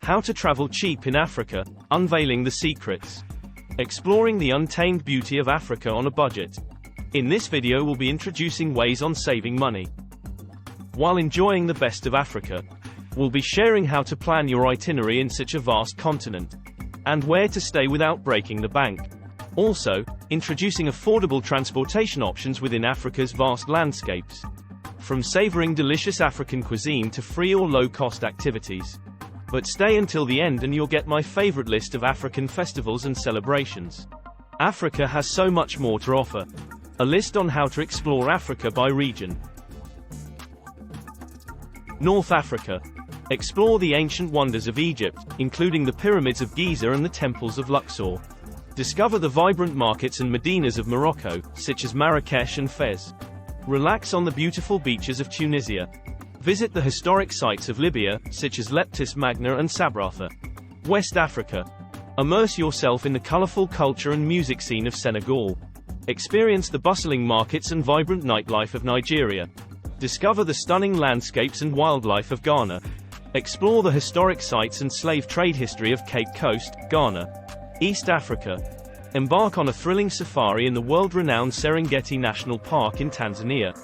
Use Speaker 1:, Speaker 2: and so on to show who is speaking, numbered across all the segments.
Speaker 1: How to travel cheap in Africa, unveiling the secrets. Exploring the untamed beauty of Africa on a budget. In this video we'll be introducing ways on saving money while enjoying the best of Africa. We'll be sharing how to plan your itinerary in such a vast continent, and where to stay without breaking the bank. Also, introducing affordable transportation options within Africa's vast landscapes. From savoring delicious African cuisine to free or low-cost activities. But stay until the end and you'll get my favorite list of African festivals and celebrations. Africa has so much more to offer. A list on how to explore Africa by region. North Africa. Explore the ancient wonders of Egypt, including the pyramids of Giza and the temples of Luxor. Discover the vibrant markets and medinas of Morocco, such as Marrakesh and Fez. Relax on the beautiful beaches of Tunisia. Visit the historic sites of Libya, such as Leptis Magna and Sabratha. West Africa. Immerse yourself in the colorful culture and music scene of Senegal. Experience the bustling markets and vibrant nightlife of Nigeria. Discover the stunning landscapes and wildlife of Ghana. Explore the historic sites and slave trade history of Cape Coast, Ghana. East Africa. Embark on a thrilling safari in the world-renowned Serengeti National Park in Tanzania.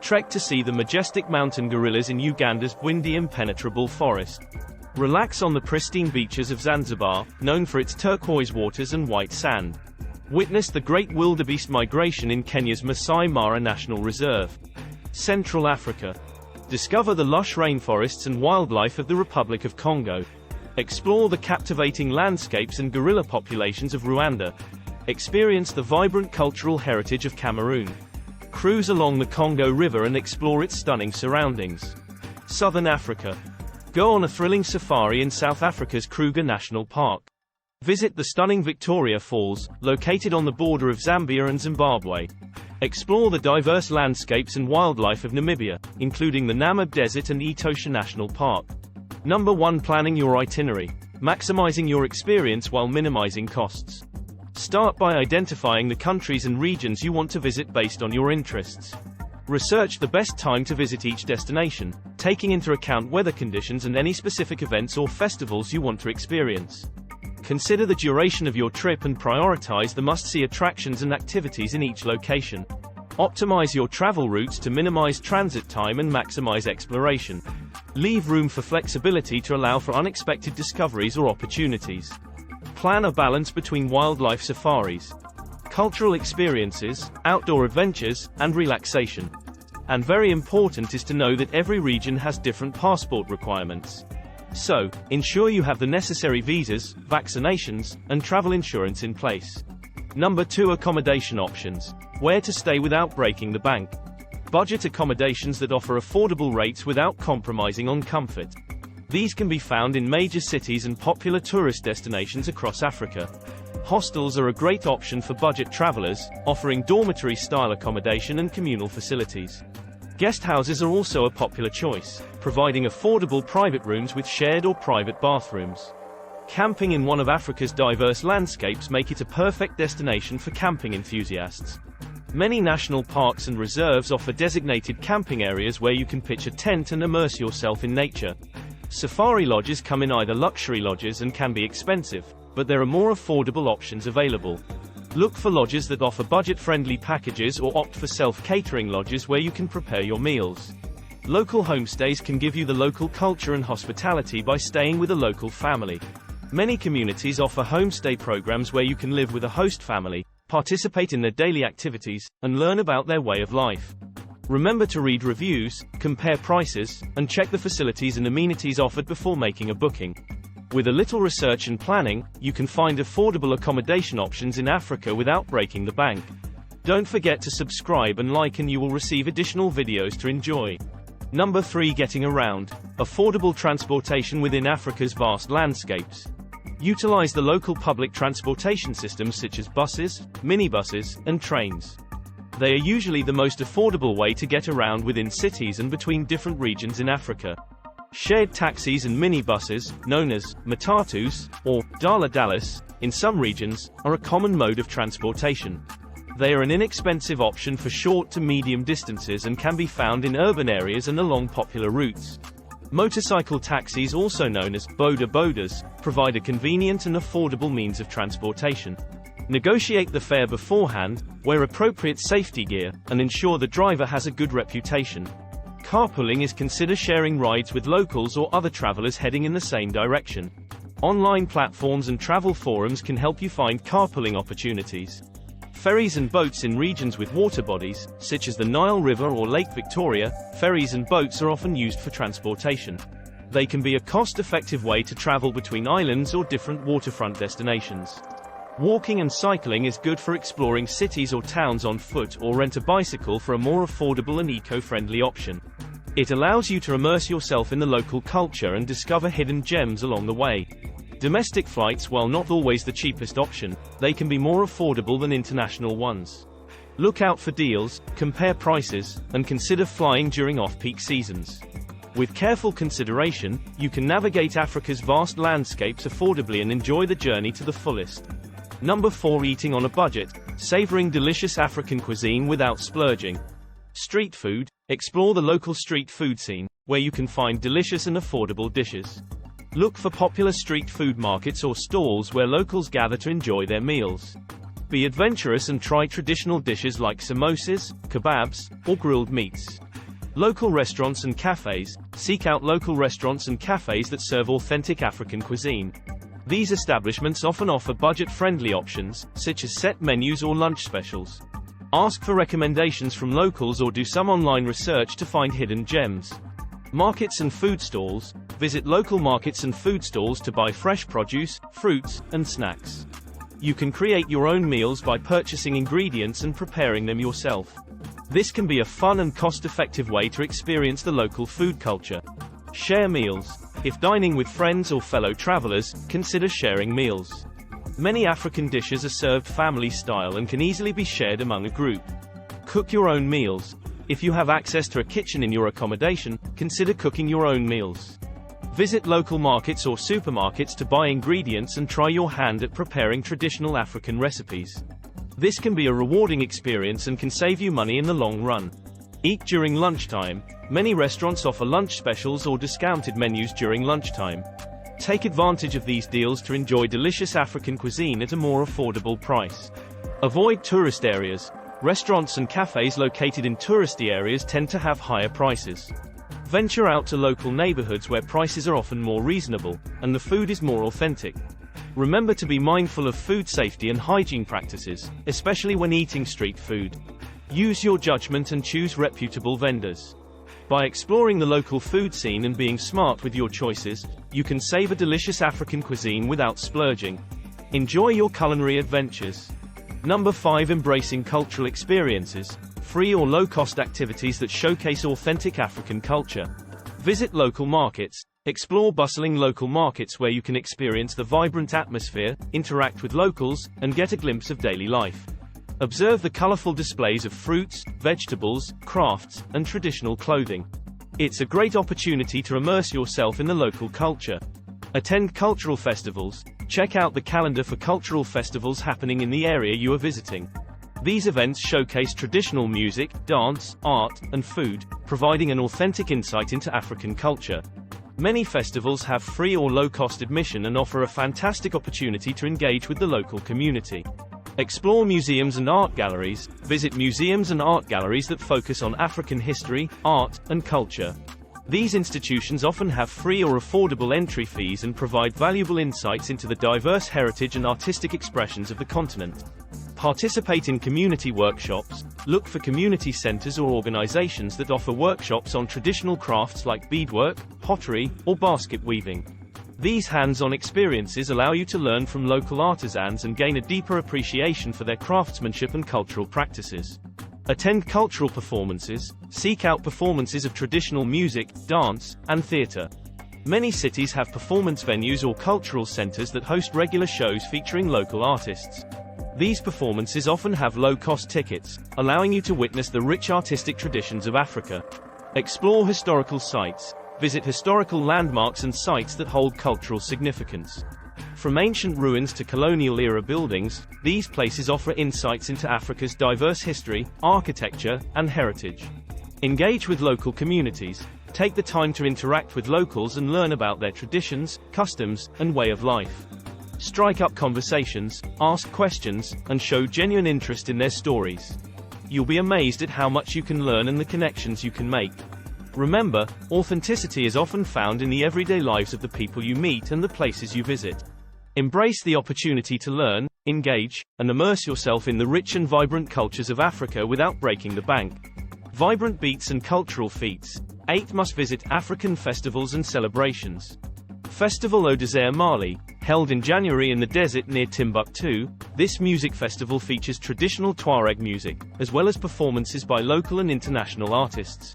Speaker 1: Trek to see the majestic mountain gorillas in Uganda's Bwindi impenetrable forest. Relax on the pristine beaches of Zanzibar, known for its turquoise waters and white sand. Witness the great wildebeest migration in Kenya's Masai Mara National Reserve. Central Africa. Discover the lush rainforests and wildlife of the Republic of Congo. Explore the captivating landscapes and gorilla populations of Rwanda. Experience the vibrant cultural heritage of Cameroon. Cruise along the Congo River and explore its stunning surroundings. Southern Africa. Go on a thrilling safari in South Africa's Kruger National Park. Visit the stunning Victoria Falls, located on the border of Zambia and Zimbabwe. Explore the diverse landscapes and wildlife of Namibia, including the Namib Desert and Etosha National Park. Number 1. Planning your itinerary. Maximizing your experience while minimizing costs. Start by identifying the countries and regions you want to visit based on your interests. Research the best time to visit each destination, taking into account weather conditions and any specific events or festivals you want to experience. Consider the duration of your trip and prioritize the must-see attractions and activities in each location. Optimize your travel routes to minimize transit time and maximize exploration. Leave room for flexibility to allow for unexpected discoveries or opportunities. Plan a balance between wildlife safaris, cultural experiences, outdoor adventures, and relaxation. And very important is to know that every region has different passport requirements. So, ensure you have the necessary visas, vaccinations, and travel insurance in place. Number 2. Accommodation options. Where to stay without breaking the bank. Budget accommodations that offer affordable rates without compromising on comfort. These can be found in major cities and popular tourist destinations across Africa. Hostels are a great option for budget travelers, offering dormitory-style accommodation and communal facilities. Guest houses are also a popular choice, providing affordable private rooms with shared or private bathrooms. Camping in one of Africa's diverse landscapes make it a perfect destination for camping enthusiasts. Many national parks and reserves offer designated camping areas where you can pitch a tent and immerse yourself in nature. Safari lodges come in either luxury lodges and can be expensive, but there are more affordable options available. Look for lodges that offer budget-friendly packages or opt for self-catering lodges where you can prepare your meals. Local homestays can give you the local culture and hospitality by staying with a local family. Many communities offer homestay programs where you can live with a host family, participate in their daily activities, and learn about their way of life. Remember to read reviews, compare prices, and check the facilities and amenities offered before making a booking. With a little research and planning, you can find affordable accommodation options in Africa without breaking the bank. Don't forget to subscribe and like and you will receive additional videos to enjoy. Number 3. Getting around. Affordable transportation within Africa's vast landscapes. Utilize the local public transportation systems such as buses, minibuses, and trains. They are usually the most affordable way to get around within cities and between different regions in Africa. Shared taxis and minibuses, known as matatus, or dala-dalas, in some regions, are a common mode of transportation. They are an inexpensive option for short to medium distances and can be found in urban areas and along popular routes. Motorcycle taxis, also known as boda bodas, provide a convenient and affordable means of transportation. Negotiate the fare beforehand, wear appropriate safety gear, and ensure the driver has a good reputation. Carpooling is consider sharing rides with locals or other travelers heading in the same direction. Online platforms and travel forums can help you find carpooling opportunities. Ferries and boats in regions with water bodies, such as the Nile River or Lake Victoria. Ferries and boats are often used for transportation. They can be a cost-effective way to travel between islands or different waterfront destinations. Walking and cycling is good for exploring cities or towns on foot, or rent a bicycle for a more affordable and eco-friendly option. It allows you to immerse yourself in the local culture and discover hidden gems along the way. Domestic flights, while not always the cheapest option, they can be more affordable than international ones. Look out for deals, compare prices, and consider flying during off-peak seasons. With careful consideration, you can navigate Africa's vast landscapes affordably and enjoy the journey to the fullest. Number 4. Eating on a budget, savoring delicious African cuisine without splurging. Street food. Explore the local street food scene, where you can find delicious and affordable dishes. Look for popular street food markets or stalls where locals gather to enjoy their meals. Be adventurous and try traditional dishes like samosas, kebabs, or grilled meats. Local restaurants and cafes. Seek out local restaurants and cafes that serve authentic African cuisine. These establishments often offer budget-friendly options, such as set menus or lunch specials. Ask for recommendations from locals or do some online research to find hidden gems. Markets and food stalls. Visit local markets and food stalls to buy fresh produce, fruits, and snacks. You can create your own meals by purchasing ingredients and preparing them yourself. This can be a fun and cost-effective way to experience the local food culture. Share meals. If dining with friends or fellow travelers, consider sharing meals. Many African dishes are served family-style and can easily be shared among a group. Cook your own meals. If you have access to a kitchen in your accommodation, consider cooking your own meals. Visit local markets or supermarkets to buy ingredients and try your hand at preparing traditional African recipes. This can be a rewarding experience and can save you money in the long run. Eat during lunchtime. Many restaurants offer lunch specials or discounted menus during lunchtime. Take advantage of these deals to enjoy delicious African cuisine at a more affordable price. Avoid tourist areas. Restaurants and cafes located in touristy areas tend to have higher prices. Venture out to local neighborhoods where prices are often more reasonable, and the food is more authentic. Remember to be mindful of food safety and hygiene practices, especially when eating street food. Use your judgment and choose reputable vendors. By exploring the local food scene and being smart with your choices, you can savor delicious African cuisine without splurging. Enjoy your culinary adventures. Number 5. Embracing cultural experiences. Free or low-cost activities that showcase authentic African culture. Visit local markets. Explore bustling local markets where you can experience the vibrant atmosphere, interact with locals, and get a glimpse of daily life. Observe the colorful displays of fruits, vegetables, crafts, and traditional clothing. It's a great opportunity to immerse yourself in the local culture. Attend cultural festivals. Check out the calendar for cultural festivals happening in the area you are visiting. These events showcase traditional music, dance, art, and food, providing an authentic insight into African culture. Many festivals have free or low-cost admission and offer a fantastic opportunity to engage with the local community. Explore museums and art galleries. Visit museums and art galleries that focus on African history, art, and culture. These institutions often have free or affordable entry fees and provide valuable insights into the diverse heritage and artistic expressions of the continent. Participate in community workshops. Look for community centers or organizations that offer workshops on traditional crafts like beadwork, pottery, or basket weaving. These hands-on experiences allow you to learn from local artisans and gain a deeper appreciation for their craftsmanship and cultural practices. Attend cultural performances. Seek out performances of traditional music, dance, and theater. Many cities have performance venues or cultural centers that host regular shows featuring local artists. These performances often have low-cost tickets, allowing you to witness the rich artistic traditions of Africa. Explore historical sites. Visit historical landmarks and sites that hold cultural significance. From ancient ruins to colonial-era buildings, these places offer insights into Africa's diverse history, architecture, and heritage. Engage with local communities. Take the time to interact with locals and learn about their traditions, customs, and way of life. Strike up conversations, ask questions, and show genuine interest in their stories. You'll be amazed at how much you can learn and the connections you can make. Remember, authenticity is often found in the everyday lives of the people you meet and the places you visit. Embrace the opportunity to learn, engage, and immerse yourself in the rich and vibrant cultures of Africa without breaking the bank. Vibrant beats and cultural feats. 8 must-visit African festivals and celebrations. Festival au Désert Mali, held in January in the desert near Timbuktu, this music festival features traditional Tuareg music, as well as performances by local and international artists.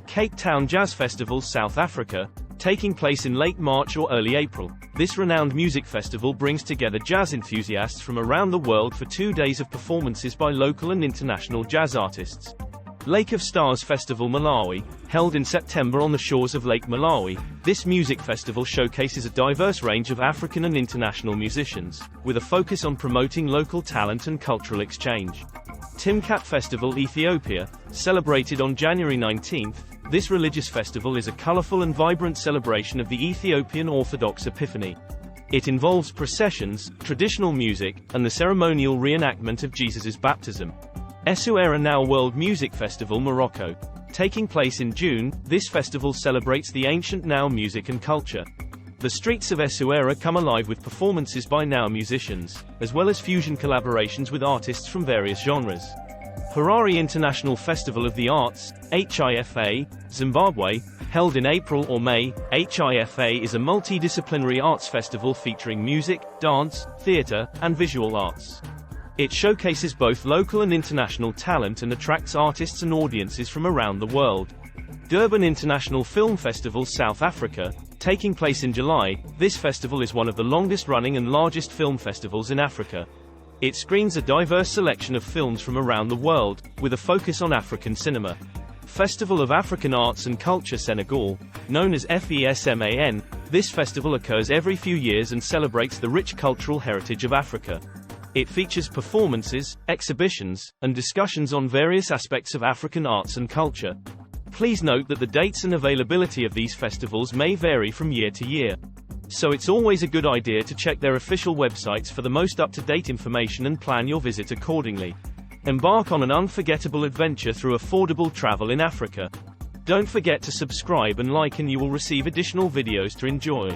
Speaker 1: Cape Town Jazz Festival, South Africa, taking place in late March or early April. This renowned music festival brings together jazz enthusiasts from around the world for 2 days of performances by local and international jazz artists. Lake of Stars Festival Malawi, held in September on the shores of Lake Malawi, this music festival showcases a diverse range of African and international musicians, with a focus on promoting local talent and cultural exchange. Timkat Festival Ethiopia, celebrated on January 19th, this religious festival is a colorful and vibrant celebration of the Ethiopian Orthodox Epiphany. It involves processions, traditional music, and the ceremonial reenactment of Jesus' baptism. Essaouira Now World Music Festival Morocco. Taking place in June, this festival celebrates the ancient Now music and culture. The streets of Essaouira come alive with performances by Now musicians, as well as fusion collaborations with artists from various genres. Harare International Festival of the Arts, HIFA, Zimbabwe, held in April or May. HIFA is a multidisciplinary arts festival featuring music, dance, theater, and visual arts. It showcases both local and international talent and attracts artists and audiences from around the world. Durban International Film Festival, South Africa, taking place in July, this festival is one of the longest-running and largest film festivals in Africa. It screens a diverse selection of films from around the world, with a focus on African cinema. Festival of African Arts and Culture Senegal, known as FESMAN, this festival occurs every few years and celebrates the rich cultural heritage of Africa. It features performances, exhibitions, and discussions on various aspects of African arts and culture. Please note that the dates and availability of these festivals may vary from year to year. So it's always a good idea to check their official websites for the most up-to-date information and plan your visit accordingly. Embark on an unforgettable adventure through affordable travel in Africa. Don't forget to subscribe and like, and you will receive additional videos to enjoy.